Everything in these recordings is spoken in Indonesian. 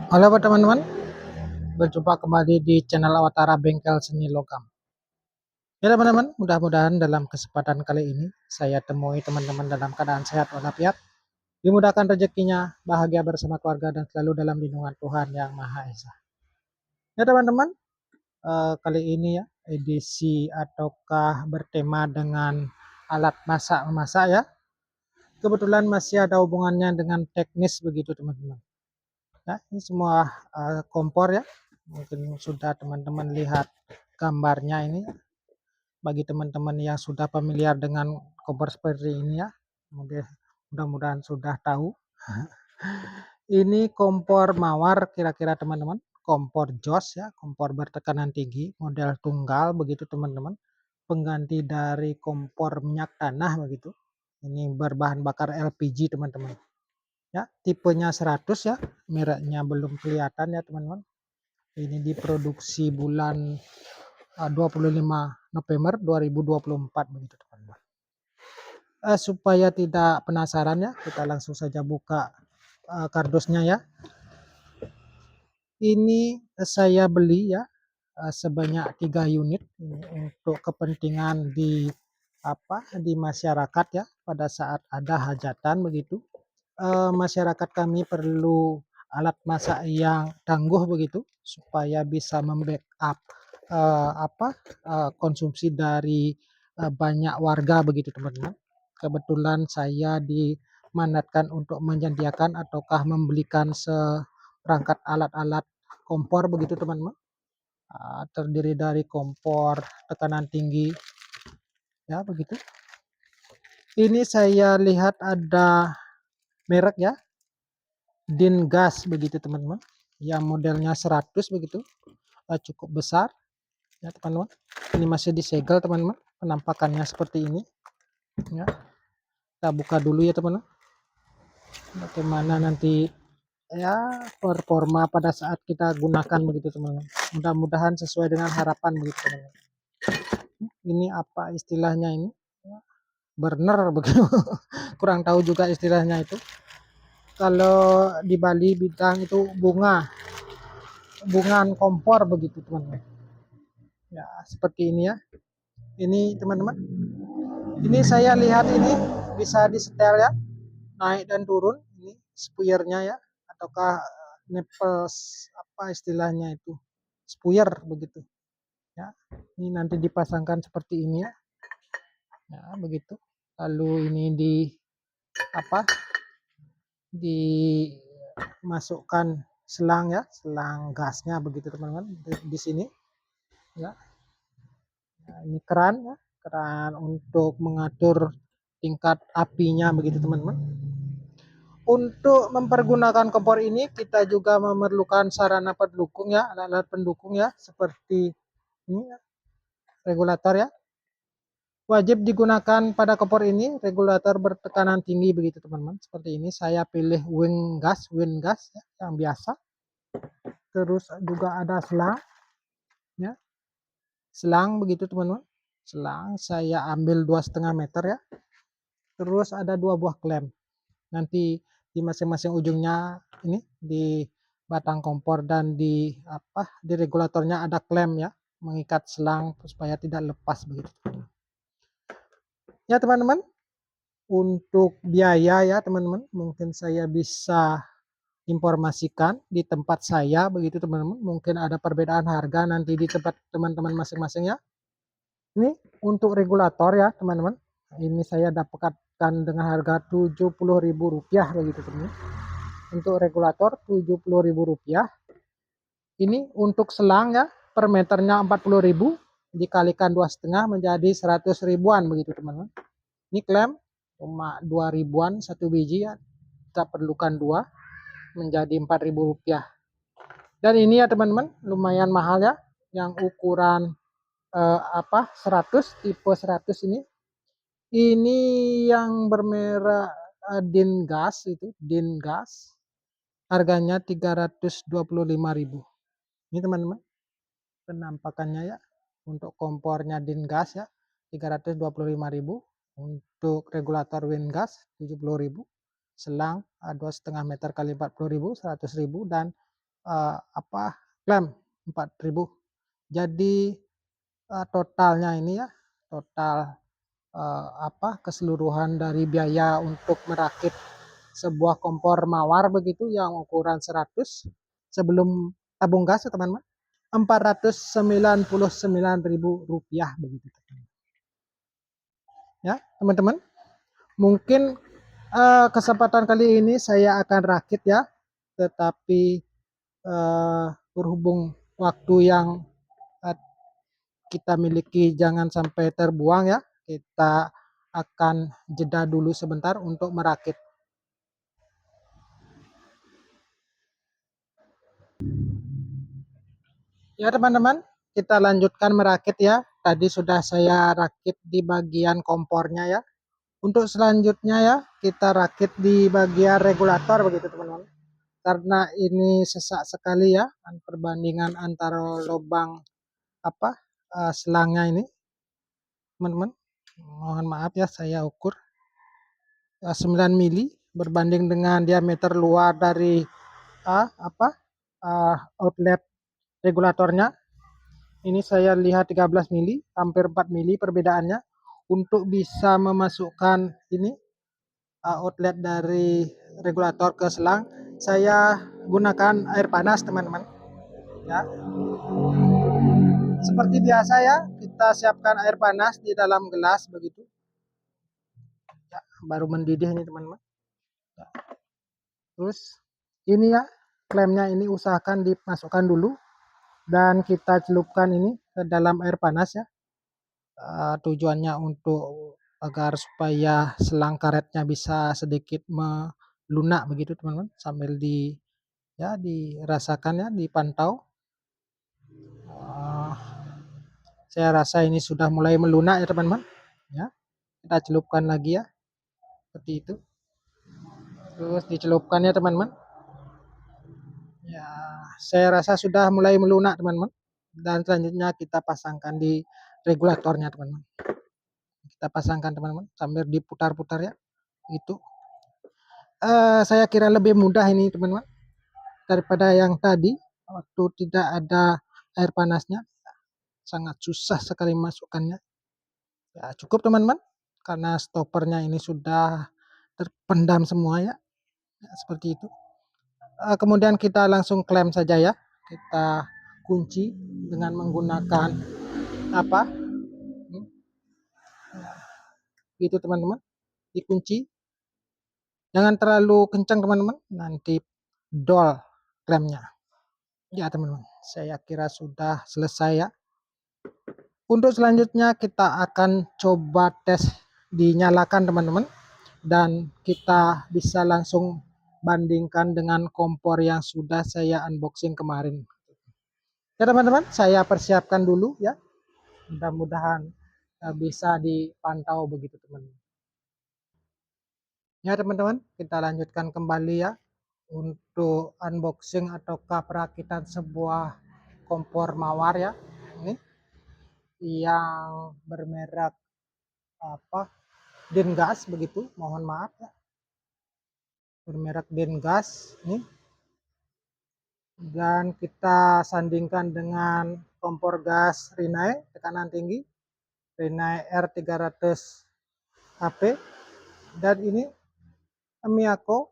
Halo teman-teman, berjumpa kembali di channel Awatara Bengkel Seni Logam. Ya teman-teman, mudah-mudahan dalam kesempatan kali ini saya temui teman-teman dalam keadaan sehat walafiat, dimudahkan rezekinya, bahagia bersama keluarga dan selalu dalam lindungan Tuhan Yang Maha Esa. Ya teman-teman, kali ini ya edisi ataukah bertema dengan alat masak memasak ya. Kebetulan masih ada hubungannya dengan teknis begitu teman-teman. Nah, ini semua kompor ya. Mungkin sudah teman-teman lihat gambarnya ini. Bagi teman-teman yang sudah familiar dengan kompor seperti ini ya, mudah-mudahan sudah tahu. Ini kompor mawar kira-kira teman-teman. Kompor jos ya, kompor bertekanan tinggi, model tunggal begitu teman-teman. Pengganti dari kompor minyak tanah begitu. Ini berbahan bakar LPG teman-teman. Ya, tipenya 100 ya, mereknya belum kelihatan ya teman-teman. Ini diproduksi bulan 25 November 2024 begitu teman-teman. Supaya tidak penasaran ya, kita langsung saja buka kardusnya ya. Ini saya beli ya sebanyak 3 unit ini untuk kepentingan di masyarakat ya, pada saat ada hajatan begitu. Masyarakat kami perlu alat masak yang tangguh begitu supaya bisa membackup konsumsi dari banyak warga begitu teman-teman. Kebetulan saya dimandatkan untuk menyediakan ataukah membelikan seperangkat alat-alat kompor begitu teman-teman. Terdiri dari kompor tekanan tinggi ya begitu. Ini saya lihat ada merek ya, Dingas begitu teman-teman, yang modelnya 100 begitu, cukup besar ya teman-teman. Ini masih disegel teman-teman, penampakannya seperti ini ya. Kita buka dulu ya teman-teman, bagaimana nanti ya performa pada saat kita gunakan begitu teman-teman. Mudah-mudahan sesuai dengan harapan begitu teman-teman. Ini apa istilahnya ini, burner begitu. Kurang tahu juga istilahnya itu. Kalau di Bali bidang itu bungan kompor begitu teman-teman ya, seperti ini ya. Ini teman-teman, ini saya lihat ini bisa disetel ya, naik dan turun. Ini spuyernya ya, ataukah nepels apa istilahnya itu, spuyer begitu ya. Ini nanti dipasangkan seperti ini ya, ya begitu. Lalu ini dimasukkan selang ya, selang gasnya begitu teman-teman di sini ya. Nah, ini keran ya, keran untuk mengatur tingkat apinya begitu teman-teman. Untuk mempergunakan kompor ini kita juga memerlukan sarana pendukung ya, alat-alat pendukung ya, seperti ini ya, regulator ya. Wajib digunakan pada kompor ini regulator bertekanan tinggi begitu teman-teman. Seperti ini saya pilih WinGas ya, yang biasa. Terus juga ada selang ya. Selang begitu teman-teman. Selang saya ambil 2,5 meter ya. Terus ada 2 buah klem. Nanti di masing-masing ujungnya ini di batang kompor dan di regulatornya ada klem ya, mengikat selang supaya tidak lepas begitu. Ya teman-teman, untuk biaya ya teman-teman, mungkin saya bisa informasikan di tempat saya begitu teman-teman. Mungkin ada perbedaan harga nanti di tempat teman-teman masing-masing ya. Ini untuk regulator ya teman-teman. Ini saya dapatkan dengan harga Rp70.000 begitu teman-teman. Untuk regulator Rp70.000. Ini untuk selang ya, per meternya 40.000 dikalikan 2,5 menjadi 100 ribuan begitu teman-teman. Ini klem cuma 2 ribuan satu biji ya. Kita perlukan 2 menjadi Rp4.000. Dan ini ya teman-teman, lumayan mahal ya, yang ukuran 100, tipe 100 ini. Ini yang bermerek Dingas itu, Dingas. Harganya Rp325.000. Ini teman-teman, penampakannya ya. Untuk kompornya Dingas ya, Rp325.000. Untuk regulator WinGas Rp70.000. Selang 2,5 meter kali Rp40.000, Rp100.000, dan klaim 4.000. Jadi totalnya ini ya, total keseluruhan dari biaya untuk merakit sebuah kompor mawar begitu yang ukuran 100 sebelum tabung gas ya teman-teman, Rp499.000 begitu ya teman-teman. Mungkin kesempatan kali ini saya akan rakit ya, tetapi berhubung waktu yang eh, kita miliki jangan sampai terbuang ya, kita akan jeda dulu sebentar untuk merakit. Ya teman-teman, kita lanjutkan merakit ya. Tadi sudah saya rakit di bagian kompornya ya. Untuk selanjutnya ya, kita rakit di bagian regulator begitu teman-teman. Karena ini sesak sekali ya, perbandingan antara lubang selangnya ini, teman-teman. Mohon maaf ya, saya ukur 9 mili berbanding dengan diameter luar dari outlet regulatornya. Ini saya lihat 13 mili, hampir 4 mili perbedaannya. Untuk bisa memasukkan ini outlet dari regulator ke selang, saya gunakan air panas teman-teman ya. Seperti biasa ya, kita siapkan air panas di dalam gelas begitu ya, baru mendidih ini teman-teman ya. Terus ini ya, klemnya ini usahakan dimasukkan dulu dan kita celupkan ini ke dalam air panas ya. Tujuannya untuk agar supaya selang karetnya bisa sedikit melunak begitu teman-teman, sambil dirasakan ya, dipantau. Saya rasa ini sudah mulai melunak ya teman-teman ya. Kita celupkan lagi ya, seperti itu. Terus dicelupkan ya teman-teman ya. Saya rasa sudah mulai melunak teman-teman, dan selanjutnya kita pasangkan di regulatornya teman-teman. Kita pasangkan teman-teman sambil diputar-putar ya, gitu. Saya kira lebih mudah ini teman-teman daripada yang tadi waktu tidak ada air panasnya, sangat susah sekali masukkannya ya. Cukup teman-teman, karena stoppernya ini sudah terpendam semua ya, seperti itu. Kemudian kita langsung klem saja ya, kita kunci dengan menggunakan gitu teman-teman, dikunci. Jangan terlalu kencang teman-teman, nanti dol klemnya ya teman-teman. Saya kira sudah selesai ya. Untuk selanjutnya kita akan coba tes dinyalakan teman-teman, dan kita bisa langsung bandingkan dengan kompor yang sudah saya unboxing kemarin ya teman-teman. Saya persiapkan dulu ya, mudah-mudahan bisa dipantau begitu teman-teman ya. Teman-teman, kita lanjutkan kembali ya untuk unboxing ataukah perakitan sebuah kompor mawar ya. Ini yang bermerek Dengas begitu, mohon maaf ya, bermerek Dengas nih. Dan kita sandingkan dengan kompor gas Rinnai tekanan tinggi, Rinnai R300 HP, dan ini Miyako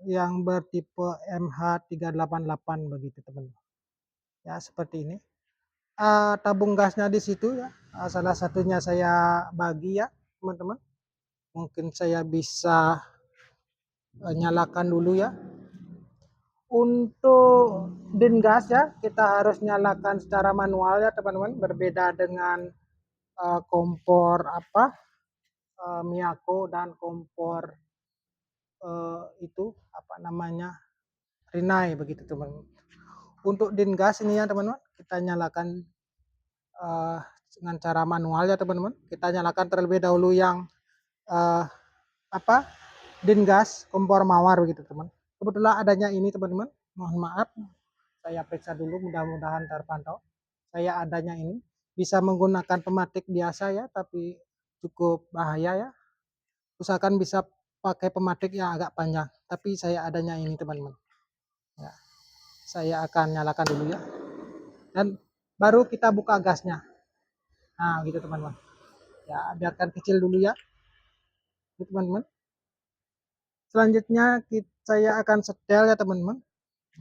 yang bertipe MH388 begitu teman-teman ya, seperti ini. Tabung gasnya di situ ya, salah satunya saya bagi ya teman-teman. Mungkin saya bisa nyalakan dulu ya. Untuk Dengas ya, kita harus nyalakan secara manual ya teman-teman, berbeda dengan kompor Miyako dan kompor itu Rinnai begitu teman-teman. Untuk Dengas ini ya teman-teman, kita nyalakan dengan cara manual ya teman-teman. Kita nyalakan terlebih dahulu yang Dengas kompor mawar begitu teman. Kebetulan adanya ini teman-teman, mohon maaf, saya periksa dulu, mudah-mudahan terpantau. Saya adanya ini bisa menggunakan pematik biasa ya, tapi cukup bahaya ya. Usahakan bisa pakai pematik yang agak panjang, tapi saya adanya ini teman-teman ya. saya akan nyalakan dulu ya. Dan baru kita buka gasnya. Nah, gitu teman-teman. Ya, biarkan kecil dulu ya, teman-teman. Selanjutnya saya akan setel ya teman-teman.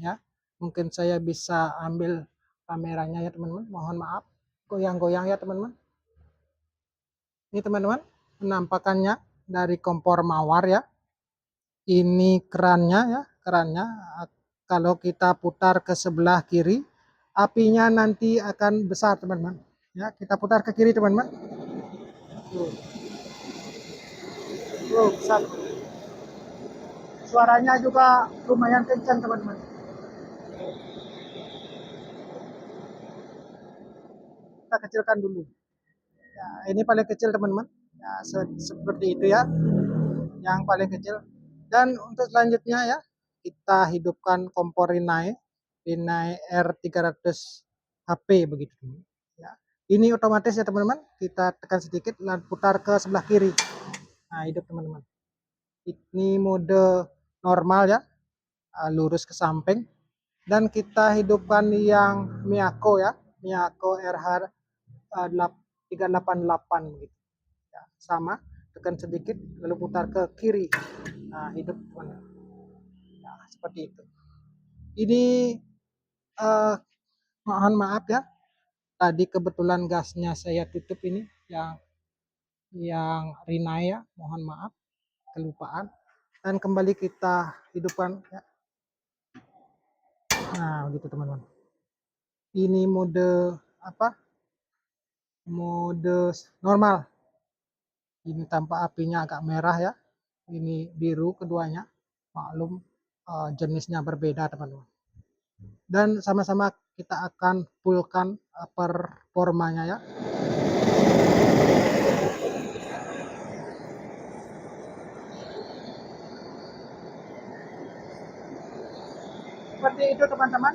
Ya, mungkin saya bisa ambil kameranya ya teman-teman. Mohon maaf, goyang-goyang ya teman-teman. Ini teman-teman, penampakannya dari kompor mawar ya. Ini kerannya ya, kerannya. Kalau kita putar ke sebelah kiri, apinya nanti akan besar teman-teman. Ya, kita putar ke kiri teman-teman. Besar. Suaranya juga lumayan kencang teman-teman. Kita kecilkan dulu. Ya, ini paling kecil teman-teman. Ya, seperti itu ya, yang paling kecil. Dan untuk selanjutnya ya, kita hidupkan kompor Rinnai R300 HP begitu. Ya. Ini otomatis ya teman-teman, kita tekan sedikit dan putar ke sebelah kiri. Nah, hidup teman-teman. Ini mode normal ya, lurus ke samping. Dan kita hidupkan yang Miyako ya, Miyako RH 388 gitu. Ya, sama, tekan sedikit lalu putar ke kiri. Nah, hidup teman-teman. Ya, seperti itu. Ini mohon maaf ya, tadi kebetulan gasnya saya tutup ini yang Rinnai ya, mohon maaf kelupaan. Dan kembali kita hidupkan ya. Nah, begitu teman-teman. Ini mode apa? Mode normal. Ini tanpa apinya agak merah ya. Ini biru keduanya. Maklum jenisnya berbeda teman-teman. Dan sama-sama kita akan fullkan performanya ya. Seperti itu teman-teman.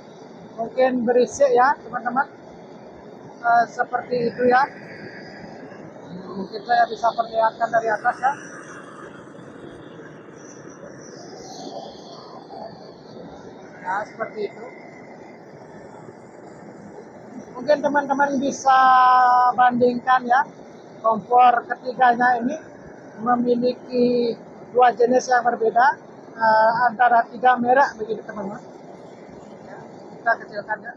Mungkin berisik ya teman-teman. Seperti itu ya. Mungkin saya bisa perlihatkan dari atas ya. Ya, seperti itu. Mungkin teman-teman bisa bandingkan ya. Kompor ketiganya ini memiliki dua jenis yang berbeda, antara 3 merek begitu teman-teman. Ya, kita kecilkan ya.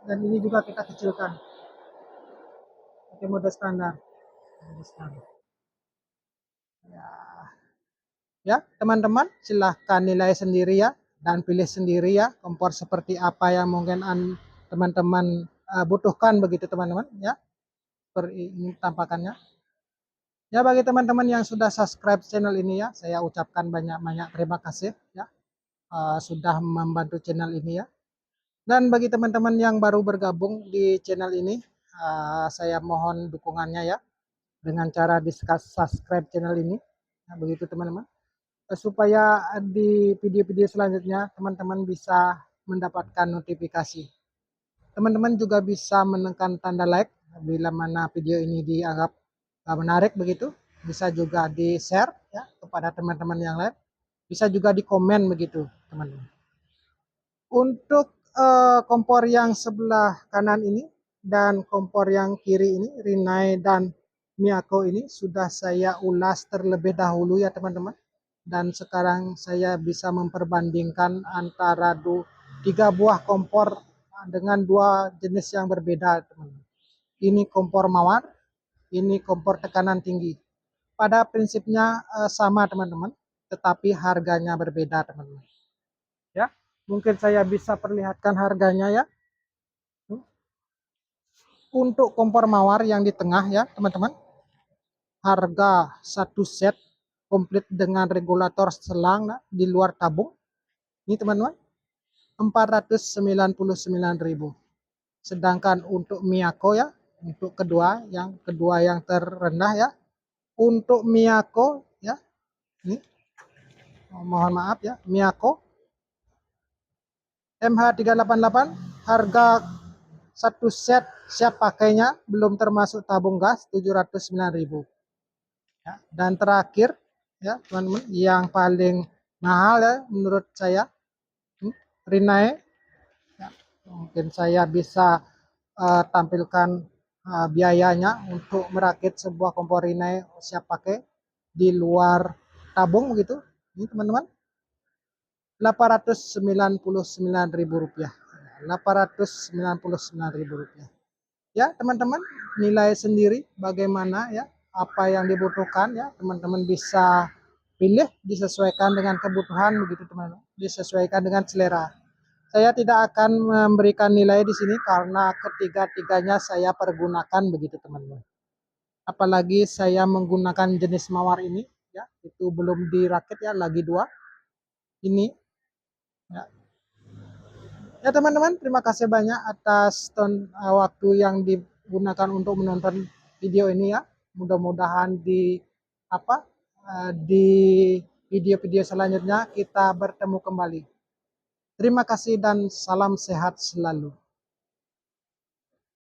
Dan ini juga kita kecilkan. Pakai mode standar. Ya, ya teman-teman silahkan nilai sendiri ya dan pilih sendiri ya kompor seperti apa yang mungkin teman-teman butuhkan begitu teman-teman ya. Seperti ini tampakannya. Ya, bagi teman-teman yang sudah subscribe channel ini ya, saya ucapkan banyak-banyak terima kasih ya, sudah membantu channel ini ya. Dan bagi teman-teman yang baru bergabung di channel ini, saya mohon dukungannya ya, dengan cara di subscribe channel ini. Nah, begitu teman-teman. Supaya di video-video selanjutnya teman-teman bisa mendapatkan notifikasi. Teman-teman juga bisa menekan tanda like bila mana video ini dianggap menarik begitu. Bisa juga di-share ya kepada teman-teman yang lain. Bisa juga di-komen begitu, teman-teman. Untuk kompor yang sebelah kanan ini dan kompor yang kiri ini, Rinnai dan Miyako ini sudah saya ulas terlebih dahulu ya teman-teman. Dan sekarang saya bisa memperbandingkan antara 3 buah kompor dengan 2 jenis yang berbeda teman-teman. Ini kompor mawar, ini kompor tekanan tinggi. Pada prinsipnya sama teman-teman, tetapi harganya berbeda teman-teman. Ya, mungkin saya bisa perlihatkan harganya ya. Untuk kompor mawar yang di tengah ya teman-teman, harga satu set komplit dengan regulator selang di luar tabung. Ini teman-teman, 499.000. Sedangkan untuk Miyako ya, untuk kedua yang terendah ya, untuk Miyako ya, ini mohon maaf ya, Miyako MH388 harga satu set siap pakainya belum termasuk tabung gas 709.000. Ya, dan terakhir ya teman-teman, yang paling mahal ya menurut saya, Rinnai. Ya, mungkin saya bisa tampilkan biayanya untuk merakit sebuah kompor Rinnai siap pakai di luar tabung begitu. Ini teman-teman, Rp899.000. Rp899.000. Ya, teman-teman nilai sendiri bagaimana ya, apa yang dibutuhkan ya, teman-teman bisa pilih disesuaikan dengan kebutuhan begitu teman-teman, disesuaikan dengan selera. Saya tidak akan memberikan nilai di sini karena ketiga-tiganya saya pergunakan begitu teman-teman. Apalagi saya menggunakan jenis mawar ini ya, itu belum dirakit ya, lagi dua ini ya. Ya teman-teman, terima kasih banyak atas waktu yang digunakan untuk menonton video ini ya. Mudah-mudahan di apa di video-video selanjutnya kita bertemu kembali. Terima kasih dan salam sehat selalu.